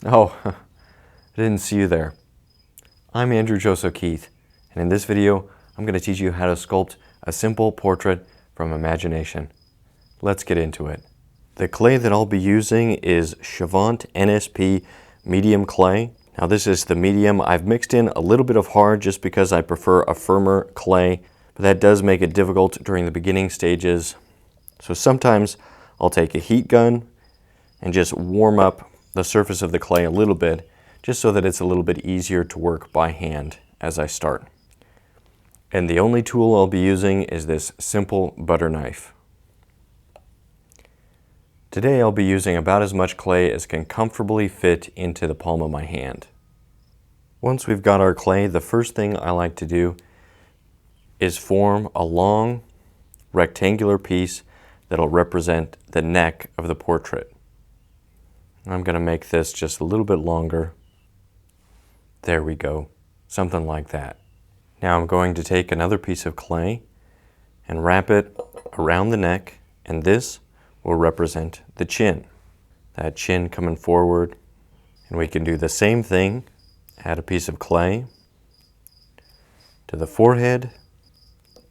Oh, I didn't see you there. I'm Andrew Joseph Keith, and in this video, I'm going to teach you how to sculpt a simple portrait from imagination. Let's get into it. The clay that I'll be using is Chavant NSP medium clay. Now this is the medium. I've mixed in a little bit of hard just because I prefer a firmer clay, but that does make it difficult during the beginning stages. So sometimes I'll take a heat gun and just warm up the surface of the clay a little bit, just so that it's a little bit easier to work by hand as I start. And the only tool I'll be using is this simple butter knife. Today I'll be using about as much clay as can comfortably fit into the palm of my hand. Once we've got our clay, the first thing I like to do is form a long rectangular piece that'll represent the neck of the portrait. I'm going to make this just a little bit longer. There we go, something like that. Now I'm going to take another piece of clay and wrap it around the neck, and this will represent the chin. That chin coming forward. And we can do the same thing, add a piece of clay to the forehead,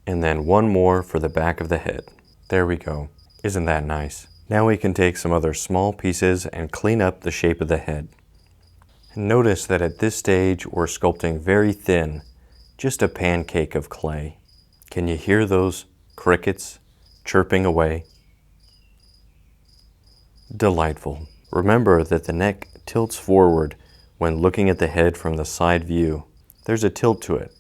and then one more for the back of the head. There we go. Isn't that nice? Now we can take some other small pieces and clean up the shape of the head. And notice that at this stage we're sculpting very thin, just a pancake of clay. Can you hear those crickets chirping away? Delightful. Remember that the neck tilts forward when looking at the head from the side view. There's a tilt to it.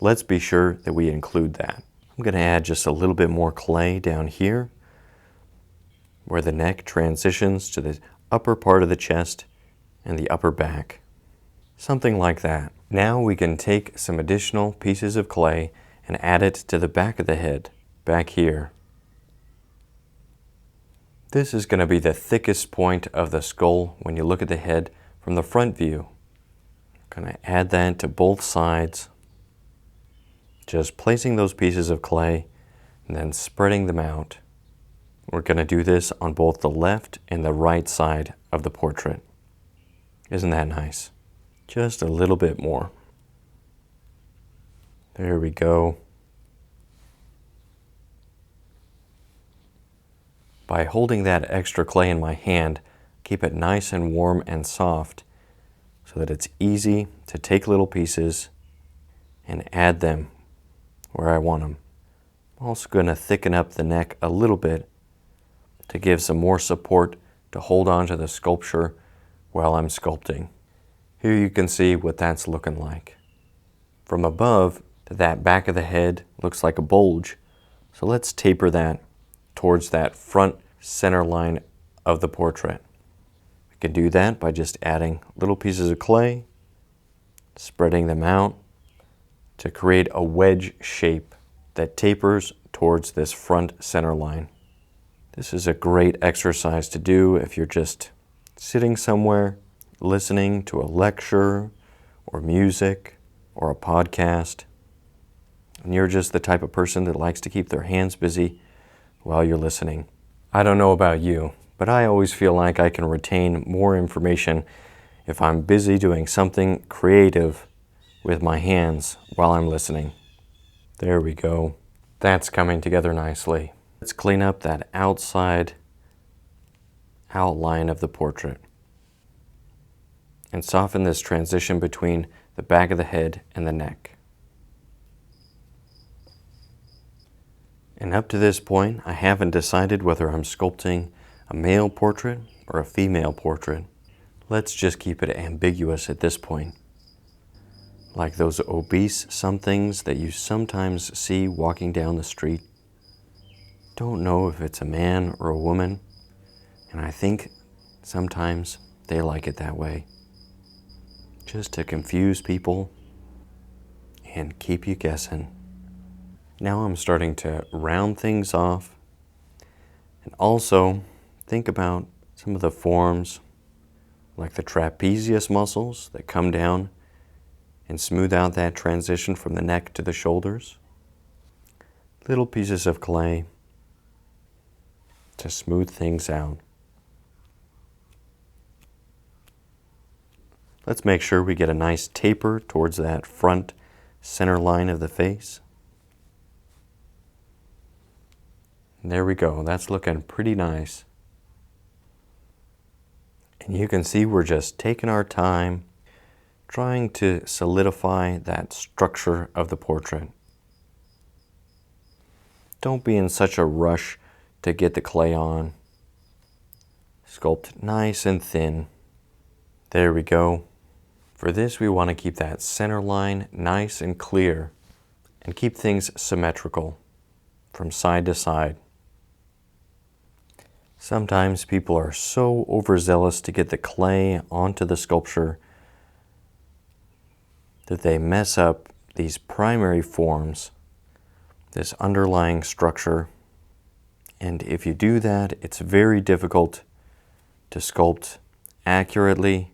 Let's be sure that we include that. I'm going to add just a little bit more clay down here, where the neck transitions to the upper part of the chest and the upper back. Something like that. Now we can take some additional pieces of clay and add it to the back of the head, back here. This is going to be the thickest point of the skull when you look at the head from the front view. I'm going to add that to both sides, just placing those pieces of clay and then spreading them out. We're going to do this on both the left and the right side of the portrait. Isn't that nice? Just a little bit more. There we go. By holding that extra clay in my hand, keep it nice and warm and soft so that it's easy to take little pieces and add them where I want them. I'm also going to thicken up the neck a little bit to give some more support to hold on to the sculpture while I'm sculpting. Here you can see what that's looking like. From above, that back of the head looks like a bulge, so let's taper that towards that front center line of the portrait. We can do that by just adding little pieces of clay, spreading them out to create a wedge shape that tapers towards this front center line. This is a great exercise to do if you're just sitting somewhere, listening to a lecture or music or a podcast, and you're just the type of person that likes to keep their hands busy while you're listening. I don't know about you, but I always feel like I can retain more information if I'm busy doing something creative with my hands while I'm listening. There we go. That's coming together nicely. Let's clean up that outside outline of the portrait and soften this transition between the back of the head and the neck. And up to this point, I haven't decided whether I'm sculpting a male portrait or a female portrait. Let's just keep it ambiguous at this point. Like those obese somethings that you sometimes see walking down the street. Don't know if it's a man or a woman, and I think sometimes they like it that way. Just to confuse people and keep you guessing. Now I'm starting to round things off and also think about some of the forms like the trapezius muscles that come down and smooth out that transition from the neck to the shoulders. Little pieces of clay to smooth things out. Let's make sure we get a nice taper towards that front center line of the face. And there we go. That's looking pretty nice. And you can see we're just taking our time, trying to solidify that structure of the portrait. Don't be in such a rush to get the clay on. Sculpt nice and thin. There we go. For this, we want to keep that center line nice and clear and keep things symmetrical from side to side. Sometimes people are so overzealous to get the clay onto the sculpture that they mess up these primary forms, this underlying structure. And if you do that, it's very difficult to sculpt accurately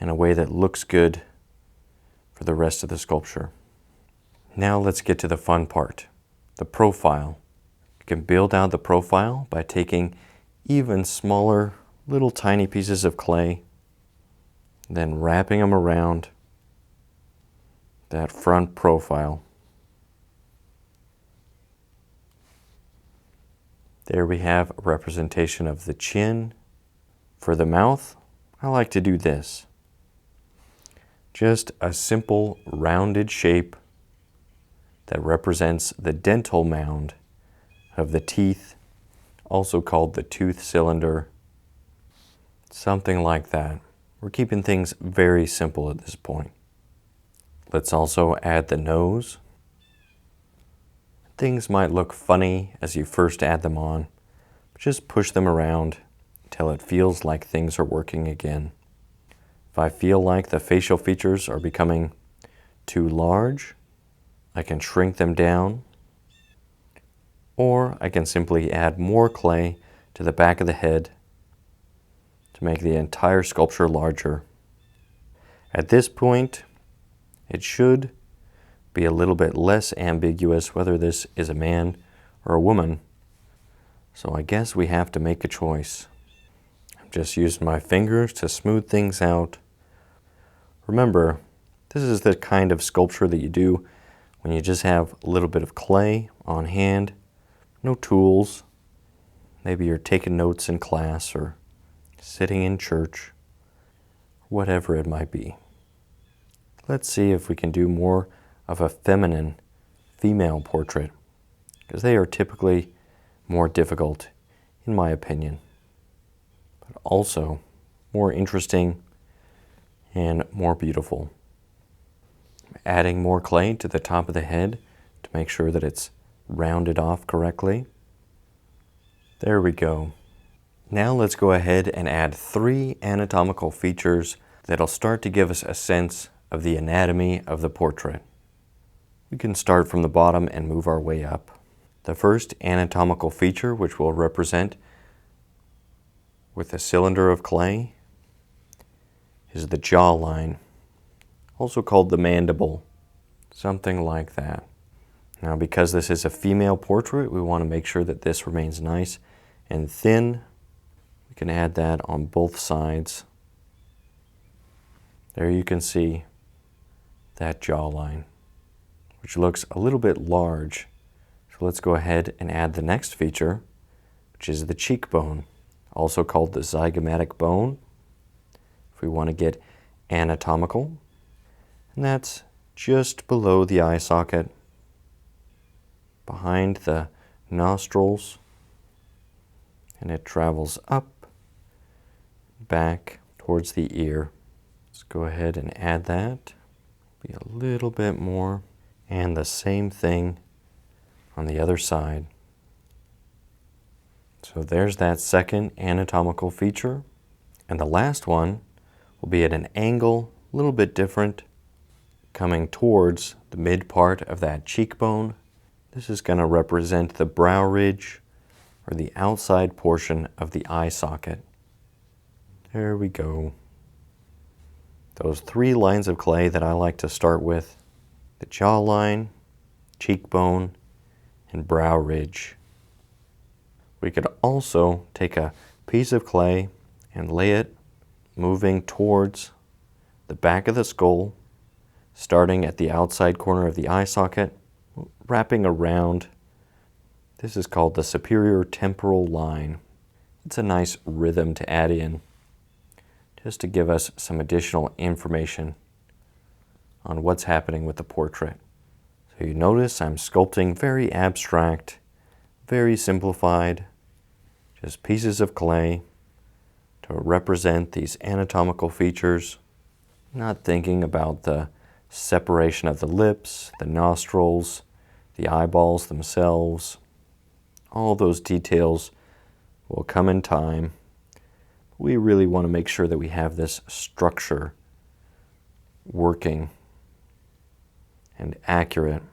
in a way that looks good for the rest of the sculpture. Now let's get to the fun part, the profile. You can build out the profile by taking even smaller little tiny pieces of clay, then wrapping them around that front profile. There we have a representation of the chin. For the mouth, I like to do this. Just a simple rounded shape that represents the dental mound of the teeth, also called the tooth cylinder. Something like that. We're keeping things very simple at this point. Let's also add the nose. Things might look funny as you first add them on, but just push them around until it feels like things are working again. If I feel like the facial features are becoming too large, I can shrink them down, or I can simply add more clay to the back of the head to make the entire sculpture larger. At this point, it should be a little bit less ambiguous whether this is a man or a woman, so I guess we have to make a choice. I'm just using my fingers to smooth things out. Remember, this is the kind of sculpture that you do when you just have a little bit of clay on hand, no tools. Maybe you're taking notes in class or sitting in church, whatever it might be. Let's see if we can do more of a feminine female portrait, because they are typically more difficult, in my opinion, but also more interesting and more beautiful. Adding more clay to the top of the head to make sure that it's rounded off correctly. There we go. Now let's go ahead and add 3 anatomical features that'll start to give us a sense of the anatomy of the portrait. We can start from the bottom and move our way up. The first anatomical feature, which we'll represent with a cylinder of clay, is the jawline, also called the mandible, something like that. Now, because this is a female portrait, we want to make sure that this remains nice and thin. We can add that on both sides. There you can see that jawline, which looks a little bit large. So let's go ahead and add the next feature, which is the cheekbone, also called the zygomatic bone, if we want to get anatomical. And that's just below the eye socket, behind the nostrils, and it travels up, back towards the ear. Let's go ahead and add that. Be a little bit more, and the same thing on the other side. So there's that second anatomical feature. And the last one will be at an angle, a little bit different, coming towards the mid part of that cheekbone. This is going to represent the brow ridge, or the outside portion of the eye socket. There we go. Those 3 lines of clay that I like to start with: the jawline, cheekbone, and brow ridge. We could also take a piece of clay and lay it moving towards the back of the skull, starting at the outside corner of the eye socket, wrapping around. This is called the superior temporal line. It's a nice rhythm to add in, just to give us some additional information on what's happening with the portrait. So you notice I'm sculpting very abstract, very simplified, just pieces of clay to represent these anatomical features, not thinking about the separation of the lips, the nostrils, the eyeballs themselves. All those details will come in time. We really want to make sure that we have this structure working and accurate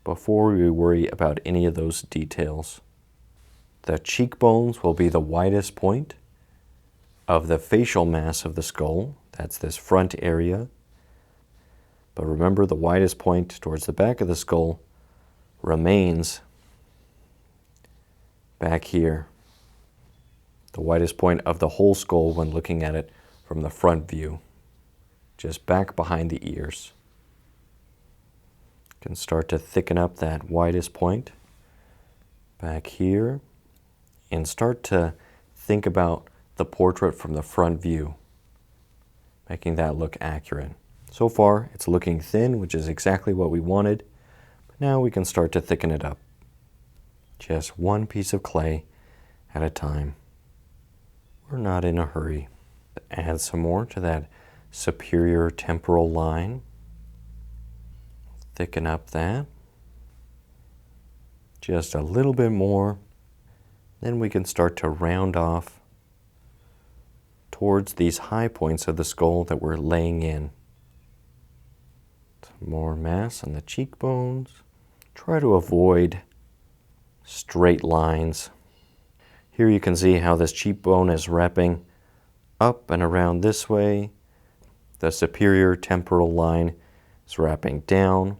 before we worry about any of those details. The cheekbones will be the widest point of the facial mass of the skull. That's this front area. But remember, the widest point towards the back of the skull remains back here. The widest point of the whole skull when looking at it from the front view, just back behind the ears. You can start to thicken up that widest point back here and start to think about the portrait from the front view, making that look accurate. So far, it's looking thin, which is exactly what we wanted, but now we can start to thicken it up. Just one piece of clay at a time. We're not in a hurry. Add some more to that superior temporal line. Thicken up that. Just a little bit more. Then we can start to round off towards these high points of the skull that we're laying in. Some more mass on the cheekbones. Try to avoid straight lines. Here you can see how this cheekbone is wrapping up and around this way. The superior temporal line is wrapping down.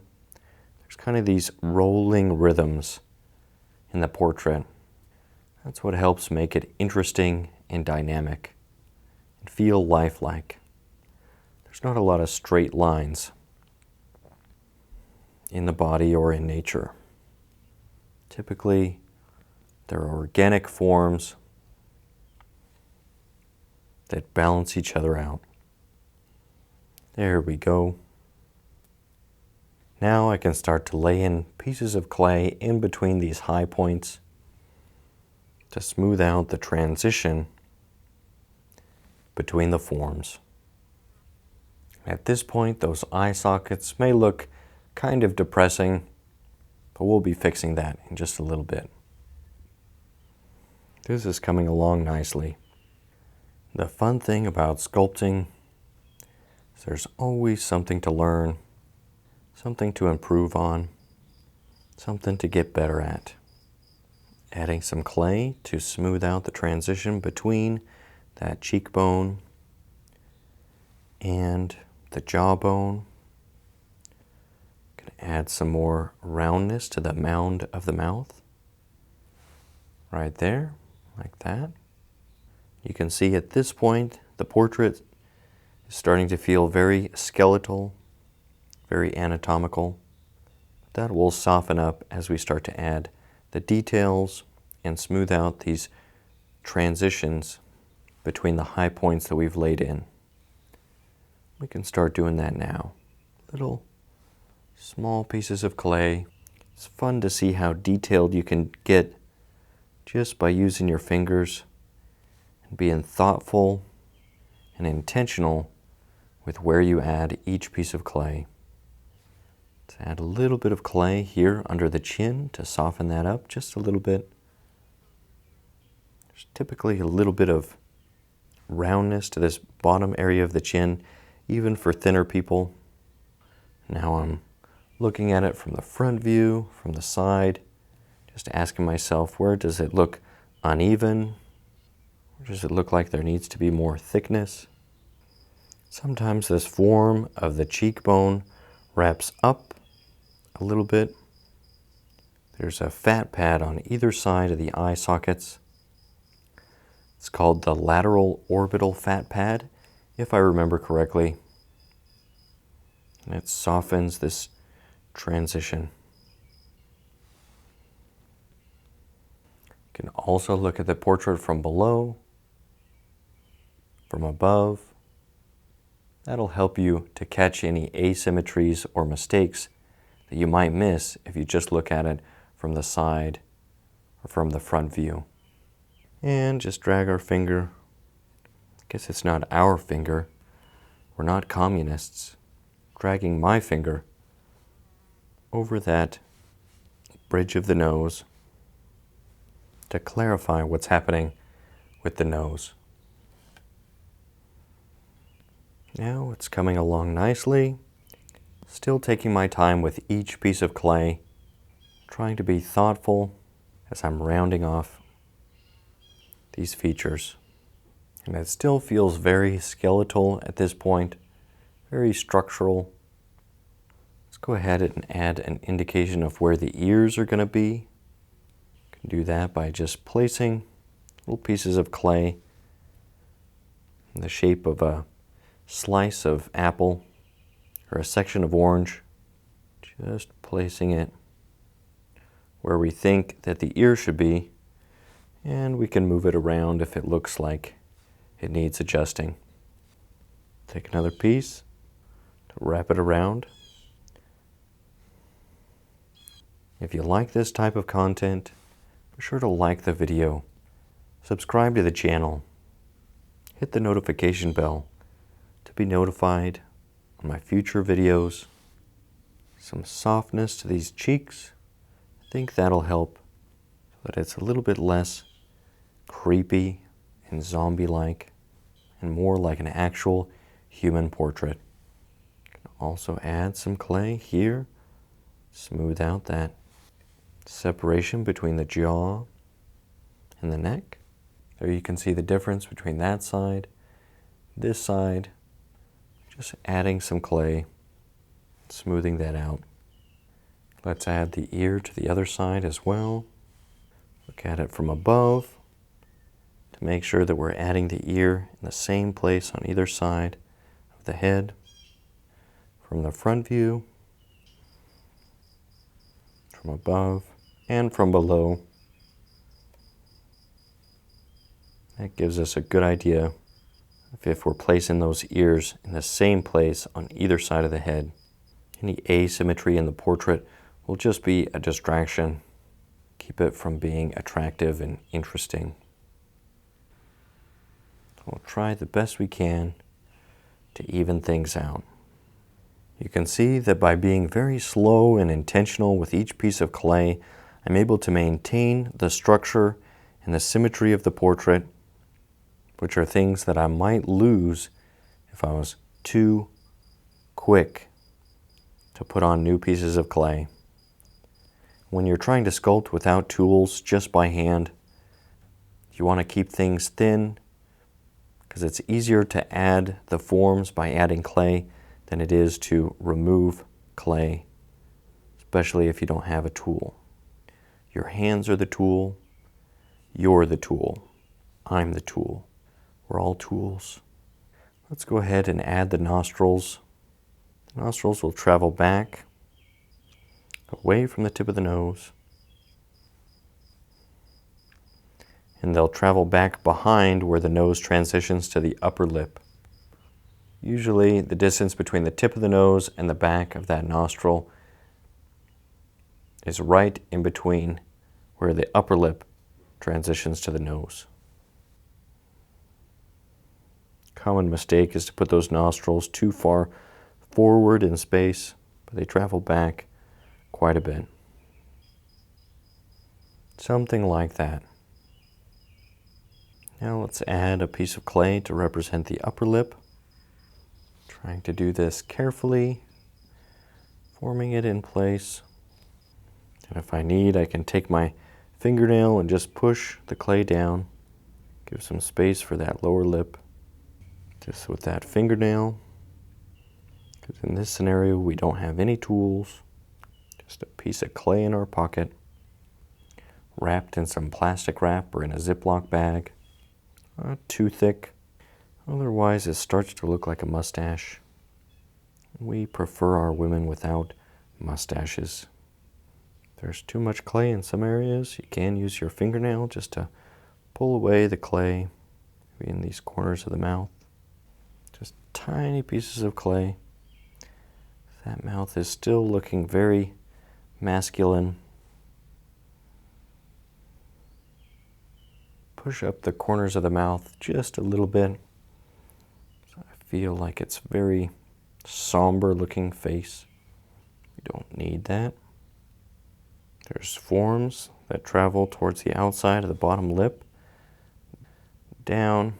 There's kind of these rolling rhythms in the portrait. That's what helps make it interesting and dynamic and feel lifelike. There's not a lot of straight lines in the body or in nature. Typically, there are organic forms that balance each other out. There we go. Now I can start to lay in pieces of clay in between these high points to smooth out the transition between the forms. At this point, those eye sockets may look kind of depressing, but we'll be fixing that in just a little bit. This is coming along nicely. The fun thing about sculpting is there's always something to learn, something to improve on, something to get better at. Adding some clay to smooth out the transition between that cheekbone and the jawbone. Gonna add some more roundness to the mound of the mouth. Right there, like that. You can see at this point the portrait is starting to feel very skeletal, very anatomical. That will soften up as we start to add the details and smooth out these transitions between the high points that we've laid in. We can start doing that now. Little small pieces of clay. It's fun to see how detailed you can get just by using your fingers and being thoughtful and intentional with where you add each piece of clay. Let's add a little bit of clay here under the chin to soften that up just a little bit. There's typically a little bit of roundness to this bottom area of the chin, even for thinner people. Now I'm looking at it from the front view, from the side, just asking myself, where does it look uneven? Where does it look like there needs to be more thickness? Sometimes this form of the cheekbone wraps up a little bit. There's a fat pad on either side of the eye sockets. It's called the lateral orbital fat pad, if I remember correctly. And it softens this transition. You can also look at the portrait from below, from above. That'll help you to catch any asymmetries or mistakes that you might miss if you just look at it from the side or from the front view. And just drag our finger. I guess it's not our finger. We're not communists. Dragging my finger over that bridge of the nose to clarify what's happening with the nose. Now it's coming along nicely. Still taking my time with each piece of clay, trying to be thoughtful as I'm rounding off these features. And it still feels very skeletal at this point, very structural. Let's go ahead and add an indication of where the ears are going to be. You can do that by just placing little pieces of clay in the shape of a slice of apple or a section of orange, just placing it where we think that the ear should be, and we can move it around if it looks like it needs adjusting. Take another piece to wrap it around. If you like this type of content, be sure to like the video, subscribe to the channel, hit the notification bell to be notified on my future videos. Some softness to these cheeks. I think that'll help so that it's a little bit less creepy and zombie-like and more like an actual human portrait. You can also add some clay here, smooth out that separation between the jaw and the neck. There you can see the difference between that side, this side. Just adding some clay, smoothing that out. Let's add the ear to the other side as well. Look at it from above to make sure that we're adding the ear in the same place on either side of the head. From the front view, from above, and from below. That gives us a good idea if we're placing those ears in the same place on either side of the head. Any asymmetry in the portrait will just be a distraction. Keep it from being attractive and interesting. We'll try the best we can to even things out. You can see that by being very slow and intentional with each piece of clay, I'm able to maintain the structure and the symmetry of the portrait, which are things that I might lose if I was too quick to put on new pieces of clay. When you're trying to sculpt without tools, just by hand, you want to keep things thin because it's easier to add the forms by adding clay than it is to remove clay, especially if you don't have a tool. Your hands are the tool, you're the tool, I'm the tool. We're all tools. Let's go ahead and add the nostrils. The nostrils will travel back, away from the tip of the nose, and they'll travel back behind where the nose transitions to the upper lip. Usually the distance between the tip of the nose and the back of that nostril is right in between where the upper lip transitions to the nose. Common mistake is to put those nostrils too far forward in space, but they travel back quite a bit. Something like that. Now let's add a piece of clay to represent the upper lip. Trying to do this carefully, forming it in place. And if I need, I can take my fingernail and just push the clay down. Give some space for that lower lip. Just with that fingernail. Because in this scenario, we don't have any tools. Just a piece of clay in our pocket, wrapped in some plastic wrap or in a Ziploc bag. Not too thick. Otherwise, it starts to look like a mustache. We prefer our women without mustaches. If there's too much clay in some areas, you can use your fingernail just to pull away the clay in these corners of the mouth. Just tiny pieces of clay. That mouth is still looking very masculine. Push up the corners of the mouth just a little bit. So I feel like it's very somber looking face. We don't need that. There's forms that travel towards the outside of the bottom lip, down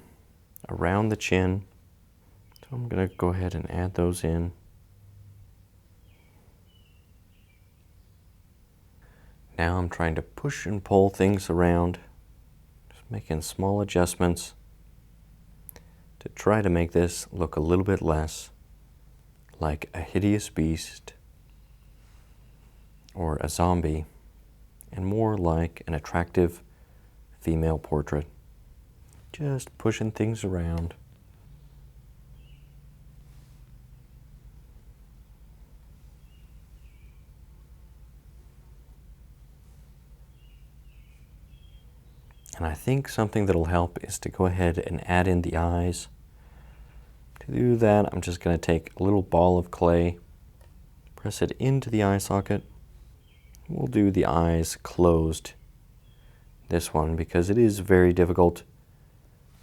around the chin. So I'm going to go ahead and add those in. Now I'm trying to push and pull things around, just making small adjustments to try to make this look a little bit less like a hideous beast or a zombie and more like an attractive female portrait. Just pushing things around. And I think something that'll help is to go ahead and add in the eyes. To do that, I'm just going to take a little ball of clay, press it into the eye socket. We'll do the eyes closed, this one, because it is very difficult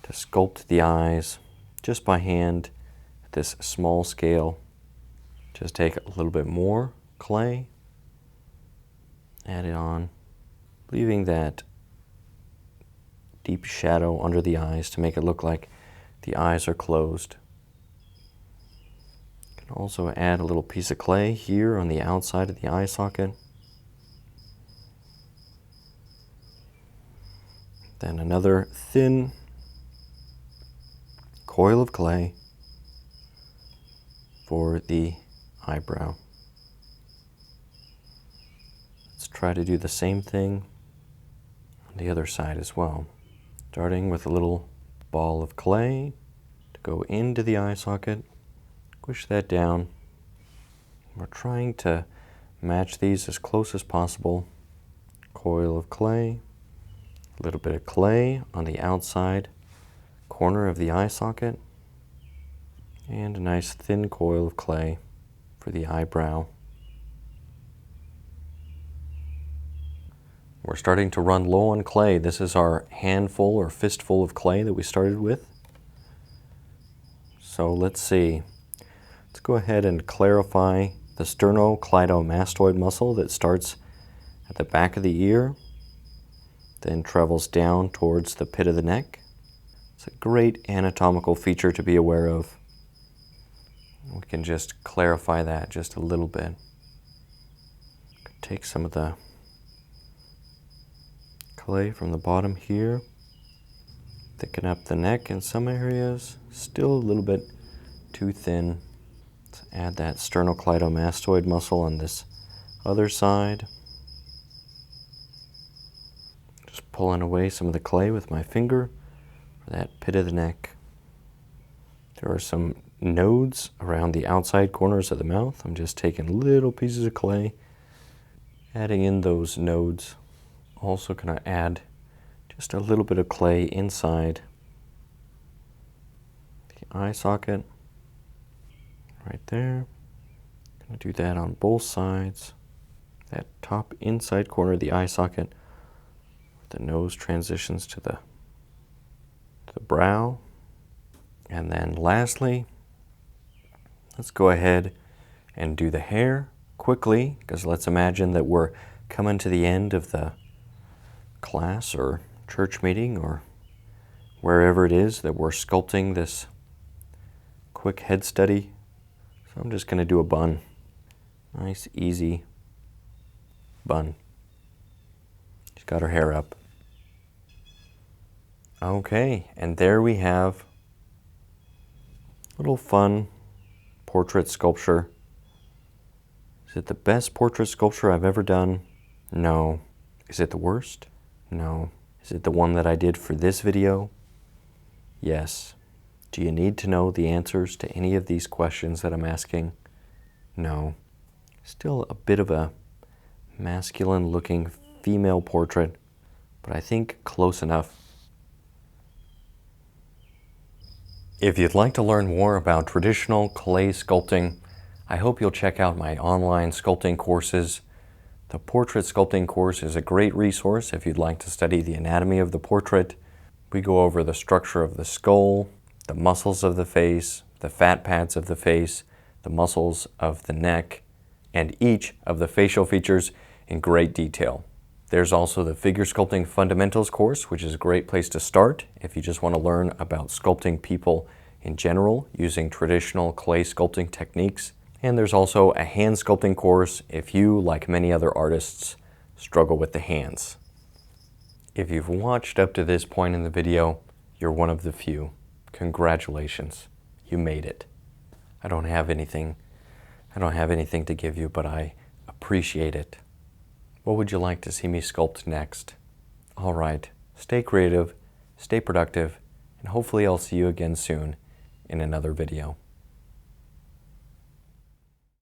to sculpt the eyes just by hand at this small scale. Just take a little bit more clay, add it on, leaving that deep shadow under the eyes to make it look like the eyes are closed. You can also add a little piece of clay here on the outside of the eye socket. Then another thin coil of clay for the eyebrow. Let's try to do the same thing on the other side as well. Starting with a little ball of clay to go into the eye socket, push that down. We're trying to match these as close as possible. Coil of clay, a little bit of clay on the outside corner of the eye socket, and a nice thin coil of clay for the eyebrow. We're starting to run low on clay. This is our handful or fistful of clay that we started with. So let's see. Let's go ahead and clarify the sternocleidomastoid muscle that starts at the back of the ear, then travels down towards the pit of the neck. It's a great anatomical feature to be aware of. We can just clarify that just a little bit. Take some of the clay from the bottom here, thicken up the neck in some areas, still a little bit too thin. Let's add that sternocleidomastoid muscle on this other side. Just pulling away some of the clay with my finger for that pit of the neck. There are some nodes around the outside corners of the mouth. I'm just taking little pieces of clay, adding in those nodes. Also going to add just a little bit of clay inside the eye socket, right there. Going to do that on both sides. That top inside corner of the eye socket, the nose transitions to the brow. And then lastly, let's go ahead and do the hair quickly, because let's imagine that we're coming to the end of the class or church meeting or wherever it is that we're sculpting this quick head study. So I'm just going to do a bun. Nice, easy bun. She's got her hair up. Okay, and there we have a little fun portrait sculpture. Is it the best portrait sculpture I've ever done? No. Is it the worst? No. Is it the one that I did for this video? Yes. Do you need to know the answers to any of these questions that I'm asking? No. Still a bit of a masculine looking female portrait, but I think close enough. If you'd like to learn more about traditional clay sculpting, I hope you'll check out my online sculpting courses. The portrait sculpting course is a great resource if you'd like to study the anatomy of the portrait. We go over the structure of the skull, the muscles of the face, the fat pads of the face, the muscles of the neck, and each of the facial features in great detail. There's also the Figure Sculpting Fundamentals course, which is a great place to start if you just want to learn about sculpting people in general using traditional clay sculpting techniques. And there's also a hand sculpting course if you, like many other artists, struggle with the hands. If you've watched up to this point in the video, you're one of the few. Congratulations, you made it. I don't have anything to give you, but I appreciate it. What would you like to see me sculpt next? All right, stay creative, stay productive, and hopefully I'll see you again soon in another video.